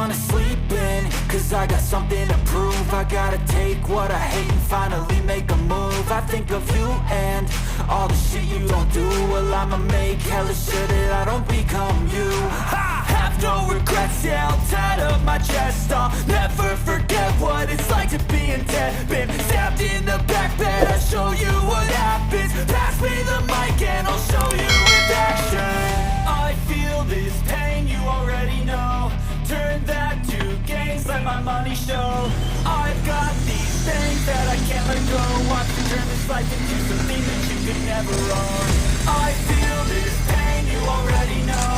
wanna sleep in, cause I got something to prove. I gotta take what I hate and finally make a move. I think of you and all the shit you don't do. Well, I'ma make hella sure that I don't become you. I have no regrets, yeah, I'll tattle my chest. I'll never forget what it's like to be in debt. Been stabbed in the back bed, I'll show you what happens. Pass me the mic and I'll show you with action. I feel this pain, you already know. Turn that to gains, let my money show. I've got these things that I can't let go. Watch me turn this life into something that you could never own. I feel this pain, you already know.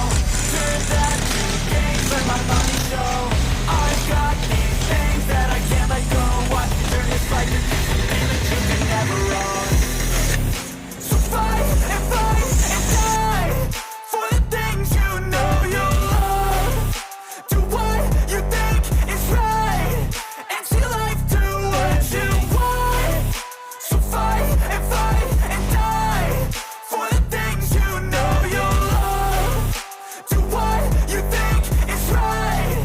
Turn that to gains, let my money show. I've got these things that I can't let go. Watch me turn this life into something that you could never own. So fight and fight and die for the things you know you love. Do what you think is right and see life do what you want. So fight and die for the things you know you love. Do what you think is right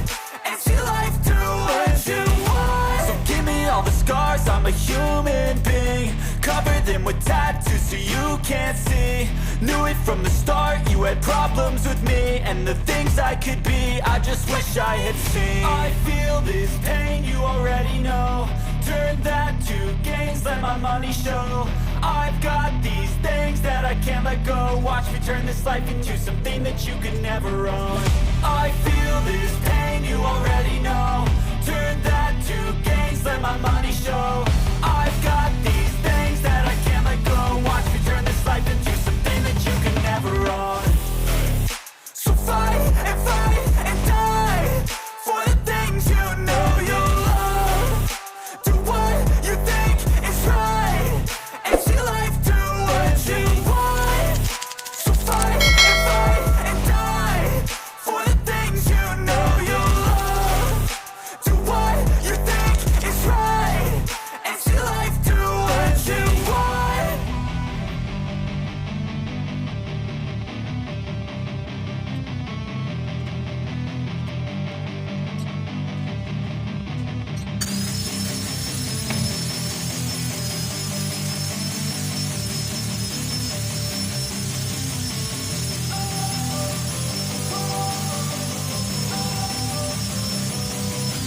and see life do what you want. So give me all the scars, I'm a human being. Cover them with tattoos so you can't see. Knew it from the start, you had problems with me and the things I could be, I just wish I had seen. I feel this pain, you already know. Turn that to gains, let my money show. I've got these things that I can't let go. Watch me turn this life into something that you could never own. I feel this pain, you already know. Turn that to gains, let my money show. I've got these things that I can't let go. Watch me turn this life into something that you can never own. So fight and die for the things you know you love. Do what you think is right and see life do what you want. So fight and die for the things you know you love. Do what you think is right and see life do what you want.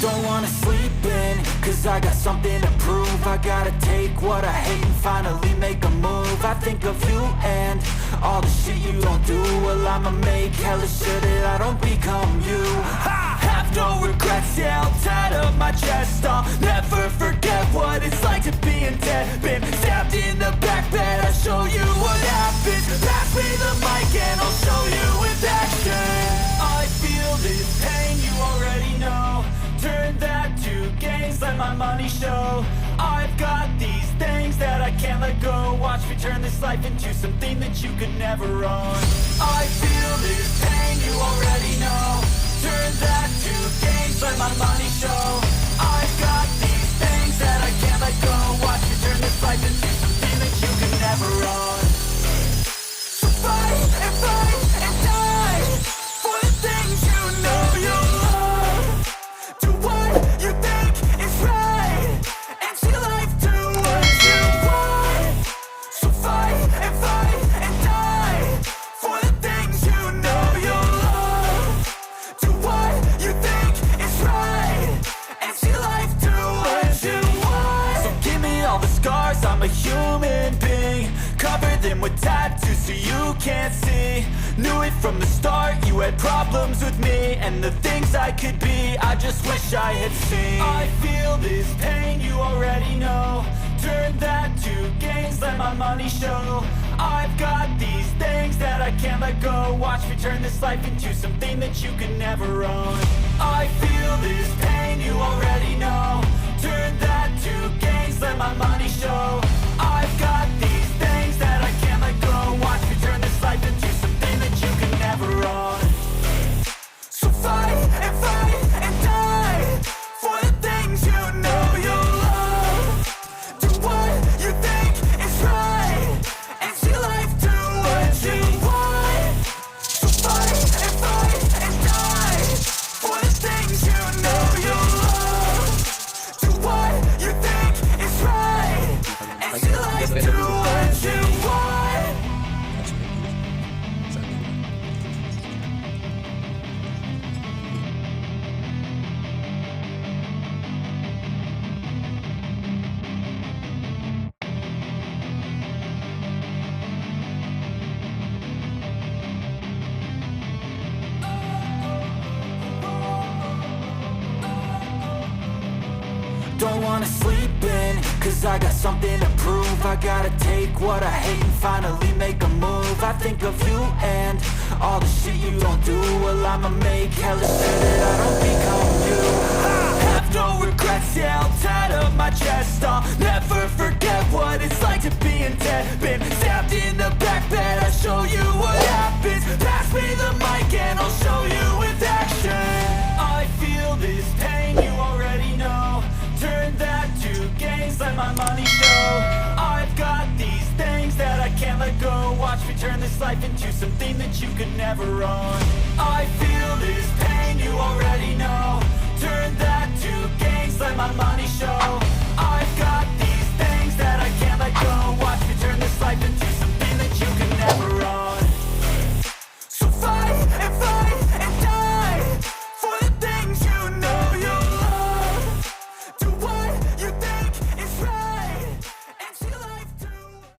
Don't wanna sleep in, cause I got something to prove. I gotta take what I hate and finally make a move. I think of you and all the shit you don't do. Well, I'ma make hella sure that I don't become you. I have no regrets, yeah, I'll tattle my chest. I'll never forget what it's like to be in debt. Been stabbed in the back bed, I'll show you what happens. Pass me the mic and I'll show you with action. I feel this pain, you already know. Turn that to gains, let my money show. I've got these things that I can't let go. Watch me turn this life into something that you could never own. I feel this pain, you already know. Turn that to gains, let my money show. I've got these things that I can't let go. Watch me turn this life into something that you could never own. So fight and die for the things you know you love. Do what you think is right and see life do what you want. So fight and die for the things you know you love. Do what you think is right and see life do what you want. So give me all the scars, I'm a human being. Cover them with tattoos so you can't see. Knew it from the start, you had problems with me and the things I could be, I just wish I had seen. I feel this pain, you already know. Turn that to gains, let my money show. I've got these things that I can't let go. Watch me turn this life into something that you could never own. I feel this pain, you already know. Turn that to gains, let my money show. I've got these things that I can't let go. Watch me turn this life into something that you can never own. So fight and die for the things you know you love. Do what you think is right and see life do what you want. So fight and die for the things you don't wanna sleep in, cause I got something to prove. I gotta take what I hate and finally make a move. I think of you and all the shit you don't do. Well, I'ma make hella sure that I don't become you. I have no regrets, yeah, I'll tie up my chest. I'll never forget what it's like to be in debt. Been stabbed in the back bed, I'll show you what happens. Pass me the mic and I'll show you with action. I feel this pain, you already know. Turn that to gains, let my money show. I've got these things that I can't let go. Watch me turn this life into something that you could never own. I feel this pain, you already know. Turn that to gains, let my money show.